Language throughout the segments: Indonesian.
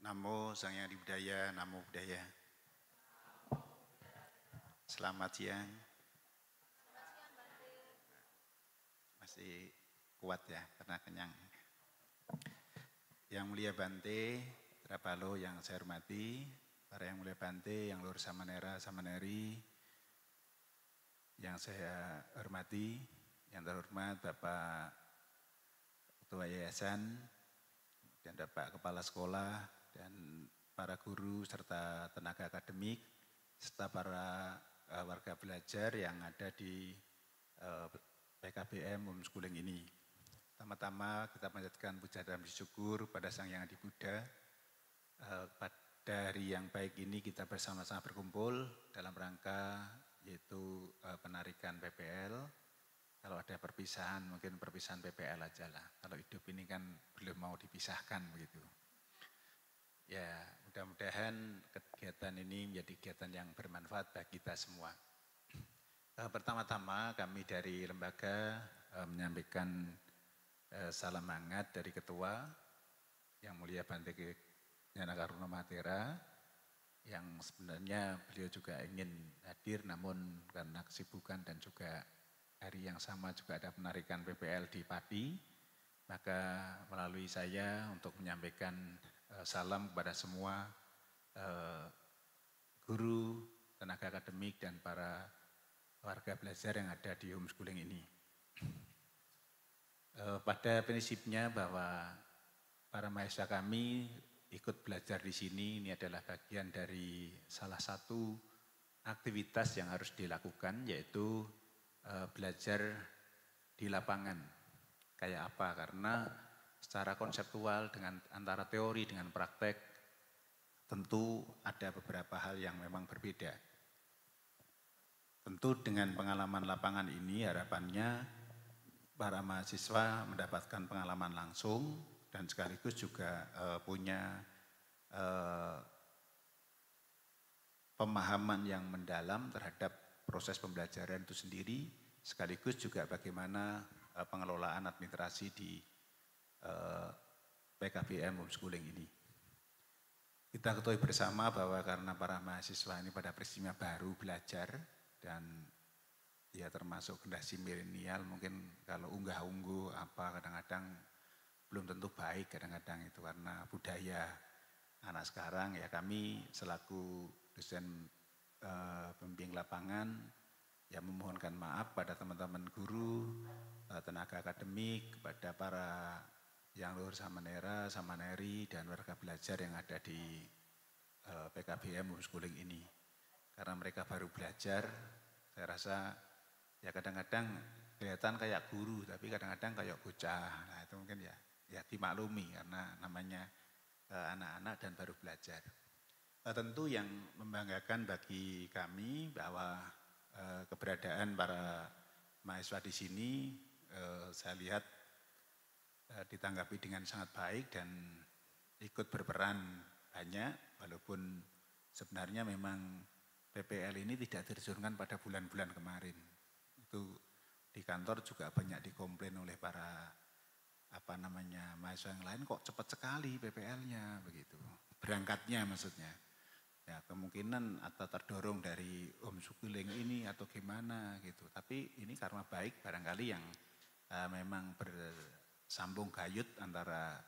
Namo Sang Hyang Adi Budaya, Namo Buddhaya. Selamat siang. Masih kuat ya, karena kenyang. Yang mulia Bante, Trapalo yang saya hormati, para yang mulia Bante, yang Lur Samanera, Samaneri, yang saya hormati, yang terhormat Bapak Ketua Yayasan, dan Bapak Kepala Sekolah, dan para guru serta tenaga akademik, serta para warga belajar yang ada di PKBM Homeschooling ini. Pertama-tama kita panjatkan puja dan syukur pada Sang Hyang Adi Buddha. Pada hari yang baik ini kita bersama-sama berkumpul dalam rangka yaitu penarikan PPL. Kalau ada perpisahan, mungkin perpisahan PPL aja lah. Kalau hidup ini kan belum mau dipisahkan begitu. Ya, mudah-mudahan kegiatan ini menjadi kegiatan yang bermanfaat bagi kita semua. Pertama-tama kami dari lembaga menyampaikan salam hangat dari Ketua yang mulia Bante Jana Karuna Matera, yang sebenarnya beliau juga ingin hadir namun karena kesibukan dan juga hari yang sama juga ada penarikan PPL di Pati, maka melalui saya untuk menyampaikan salam kepada semua guru, tenaga akademik dan para warga belajar yang ada di homeschooling ini. Pada prinsipnya bahwa para mahasiswa kami ikut belajar di sini, ini adalah bagian dari salah satu aktivitas yang harus dilakukan, yaitu belajar di lapangan. Kayak apa? Karena secara konseptual dengan antara teori dengan praktek tentu ada beberapa hal yang memang berbeda. Tentu dengan pengalaman lapangan ini harapannya para mahasiswa mendapatkan pengalaman langsung dan sekaligus juga punya pemahaman yang mendalam terhadap proses pembelajaran itu sendiri, sekaligus juga bagaimana pengelolaan administrasi di PKBM Homeschooling ini. Kita ketahui bersama bahwa karena para mahasiswa ini pada peristiwa baru belajar dan ya termasuk generasi milenial, mungkin kalau unggah-ungguh apa kadang-kadang belum tentu baik kadang-kadang itu karena budaya anak sekarang. Ya kami selaku dosen pembimbing lapangan ya memohonkan maaf pada teman-teman guru, tenaga akademik, kepada para yang Luhur Samanera, Samaneri dan warga belajar yang ada di PKBM Homeschooling ini. Karena mereka baru belajar, saya rasa ya kadang-kadang kelihatan kayak guru, tapi kadang-kadang kayak bocah. Nah itu mungkin ya dimaklumi karena namanya anak-anak dan baru belajar. Tentu yang membanggakan bagi kami bahwa keberadaan para mahasiswa di sini saya lihat ditanggapi dengan sangat baik dan ikut berperan banyak, walaupun sebenarnya memang PPL ini tidak diterjunkan pada bulan-bulan kemarin. Itu di kantor juga banyak dikomplain oleh para mahasiswa yang lain, kok cepat sekali PPL-nya begitu. Berangkatnya maksudnya. Ya kemungkinan atau terdorong dari homeschooling ini atau gimana gitu. Tapi ini karena baik barangkali yang memang bersambung gayut antara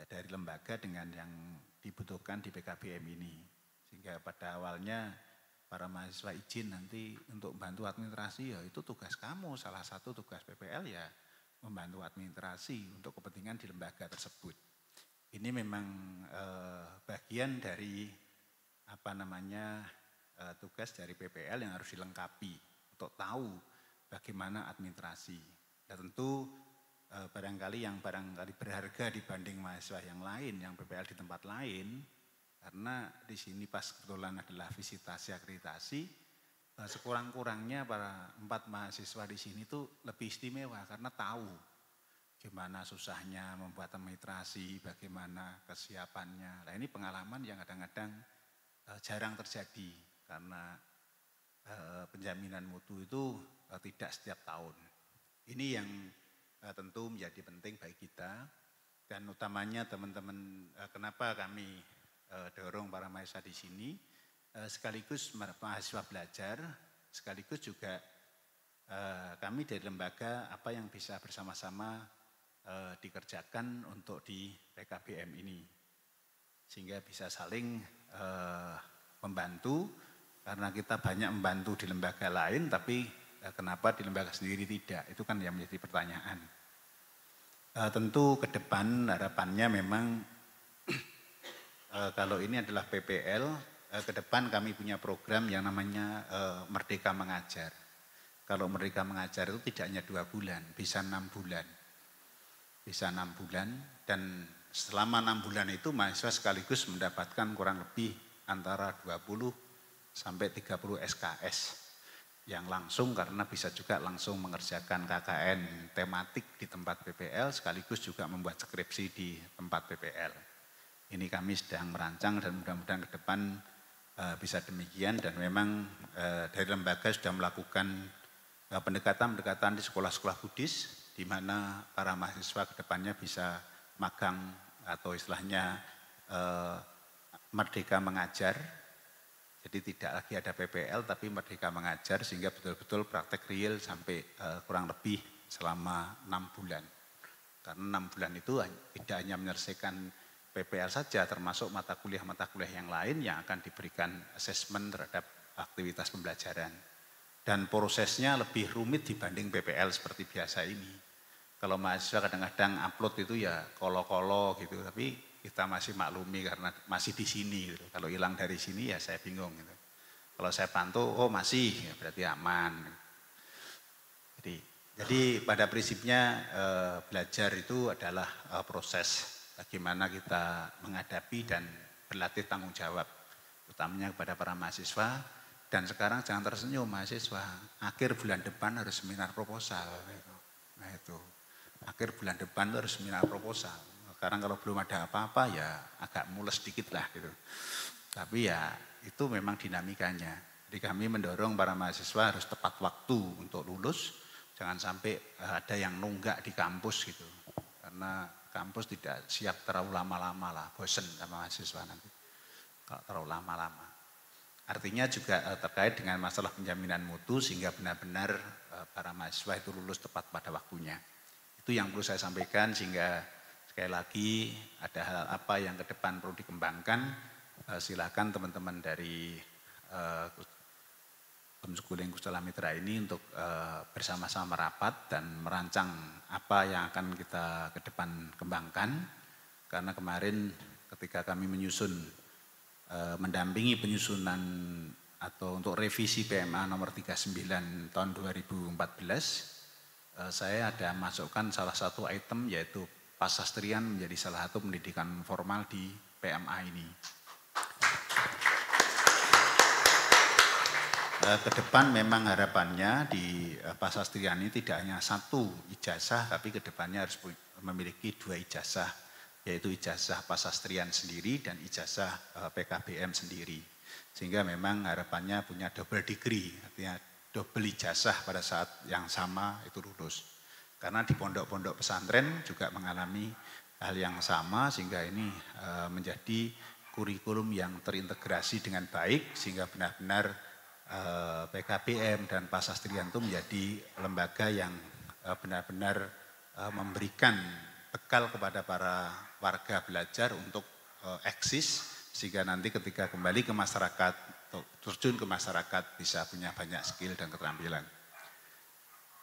dari lembaga dengan yang dibutuhkan di PKBM ini. Sehingga pada awalnya para mahasiswa izin nanti untuk membantu administrasi, ya itu tugas kamu, salah satu tugas PPL ya membantu administrasi untuk kepentingan di lembaga tersebut. Ini memang bagian dari tugas dari PPL yang harus dilengkapi untuk tahu bagaimana administrasi. Dan tentu barangkali berharga dibanding mahasiswa yang lain, yang PPL di tempat lain, karena di sini pas kebetulan adalah visitasi akreditasi, sekurang-kurangnya para 4 mahasiswa di sini tuh lebih istimewa karena tahu gimana susahnya membuat administrasi, bagaimana kesiapannya. Nah ini pengalaman yang kadang-kadang jarang terjadi karena penjaminan mutu itu tidak setiap tahun. Ini yang tentu menjadi penting bagi kita dan utamanya teman-teman kenapa kami dorong para mahasiswa di sini, sekaligus mahasiswa belajar, sekaligus juga kami dari lembaga apa yang bisa bersama-sama dikerjakan untuk di PKBM ini. Sehingga bisa saling membantu, karena kita banyak membantu di lembaga lain, tapi kenapa di lembaga sendiri tidak? Itu kan yang menjadi pertanyaan. Tentu ke depan harapannya memang kalau ini adalah PPL, ke depan kami punya program yang namanya Merdeka Mengajar. Kalau Merdeka Mengajar itu tidak hanya 2 bulan, bisa 6 bulan. Bisa 6 bulan, dan selama 6 bulan itu mahasiswa sekaligus mendapatkan kurang lebih antara 20 sampai 30 SKS yang langsung, karena bisa juga langsung mengerjakan KKN tematik di tempat PPL sekaligus juga membuat skripsi di tempat PPL. Ini kami sedang merancang dan mudah-mudahan ke depan bisa demikian, dan memang dari lembaga sudah melakukan pendekatan-pendekatan di sekolah-sekolah Buddhis di mana para mahasiswa ke depannya bisa magang atau istilahnya merdeka mengajar. Jadi tidak lagi ada PPL tapi merdeka mengajar, sehingga betul-betul praktek real sampai kurang lebih selama 6 bulan. Karena 6 bulan itu tidak hanya menyelesaikan PPL saja, termasuk mata kuliah-mata kuliah yang lain yang akan diberikan asesmen terhadap aktivitas pembelajaran. Dan prosesnya lebih rumit dibanding PPL seperti biasa ini. Kalau mahasiswa kadang-kadang upload itu ya kolo-kolo gitu, tapi kita masih maklumi karena masih di sini gitu. Kalau hilang dari sini ya saya bingung gitu. Kalau saya pantau, oh masih, ya berarti aman. Jadi pada prinsipnya belajar itu adalah proses bagaimana kita menghadapi dan berlatih tanggung jawab, utamanya kepada para mahasiswa. Dan sekarang jangan tersenyum mahasiswa, akhir bulan depan harus seminar proposal. Nah itu, akhir bulan depan harus seminar proposal. Sekarang kalau belum ada apa-apa ya agak mules dikit lah gitu. Tapi ya itu memang dinamikanya. Jadi kami mendorong para mahasiswa harus tepat waktu untuk lulus. Jangan sampai ada yang nunggak di kampus gitu. Karena kampus tidak siap terlalu lama-lama lah, bosen sama mahasiswa nanti. Kalau terlalu lama-lama. Artinya juga terkait dengan masalah penjaminan mutu sehingga benar-benar para mahasiswa itu lulus tepat pada waktunya. Itu yang perlu saya sampaikan, sehingga sekali lagi ada hal apa yang ke depan perlu dikembangkan, silakan teman-teman dari Homeschooling Kusala Mitra ini untuk bersama-sama merapat dan merancang apa yang akan kita ke depan kembangkan. Karena kemarin ketika kami menyusun, mendampingi penyusunan atau untuk revisi PMA nomor 39 tahun 2014, saya ada masukkan salah satu item yaitu pasastrian menjadi salah satu pendidikan formal di PMA ini. Ke depan memang harapannya di pasastrian ini tidak hanya 1 ijazah, tapi ke depannya harus memiliki 2 ijazah, yaitu ijazah pasastrian sendiri dan ijazah PKBM sendiri. Sehingga memang harapannya punya double degree, artinya double ijazah pada saat yang sama itu lulus. Karena di pondok-pondok pesantren juga mengalami hal yang sama, sehingga ini menjadi kurikulum yang terintegrasi dengan baik, sehingga benar-benar PKBM dan pasastrian itu menjadi lembaga yang benar-benar memberikan bekal kepada para warga belajar untuk eksis, sehingga nanti ketika kembali ke masyarakat, terjun ke masyarakat bisa punya banyak skill dan keterampilan.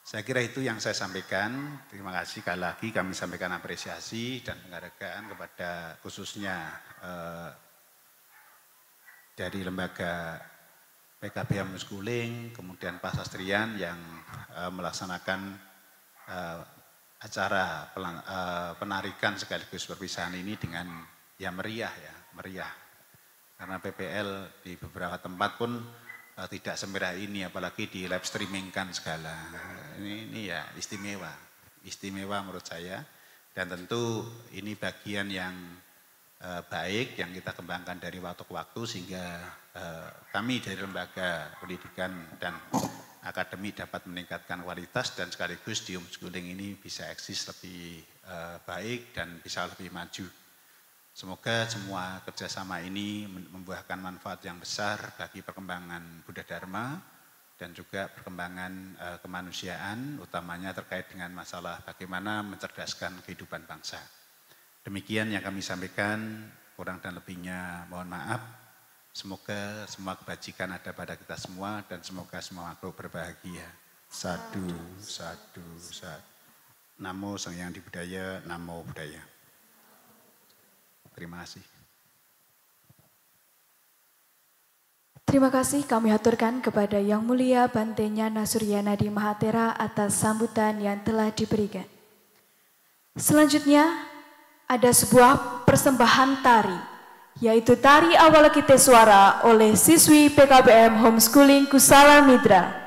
Saya kira itu yang saya sampaikan. Terima kasih sekali lagi, kami sampaikan apresiasi dan penghargaan kepada khususnya dari lembaga PKBM Homeschooling, kemudian pasastrian yang melaksanakan acara penarikan sekaligus perpisahan ini dengan ya meriah. Karena PPL di beberapa tempat pun tidak semerah ini, apalagi di live streamingkan segala. Ini ya istimewa menurut saya. Dan tentu ini bagian yang baik yang kita kembangkan dari waktu ke waktu, sehingga kami dari lembaga pendidikan dan akademi dapat meningkatkan kualitas dan sekaligus di homeschooling ini bisa eksis lebih baik dan bisa lebih maju. Semoga semua kerjasama ini membuahkan manfaat yang besar bagi perkembangan Buddha Dharma dan juga perkembangan kemanusiaan, utamanya terkait dengan masalah bagaimana mencerdaskan kehidupan bangsa. Demikian yang kami sampaikan, kurang dan lebihnya mohon maaf. Semoga semua kebajikan ada pada kita semua dan semoga semua makhluk berbahagia. Sadu, sadu, sadu. Namo Sang Hyang Adibudaya, Namo Buddhaya. Terima kasih. Terima kasih kami haturkan kepada Yang Mulia Bante Nyana Suryanadi Mahatera atas sambutan yang telah diberikan. Selanjutnya ada sebuah persembahan tari, yaitu tari Awalokiteswara oleh siswi PKBM Homeschooling Kusala Mitra.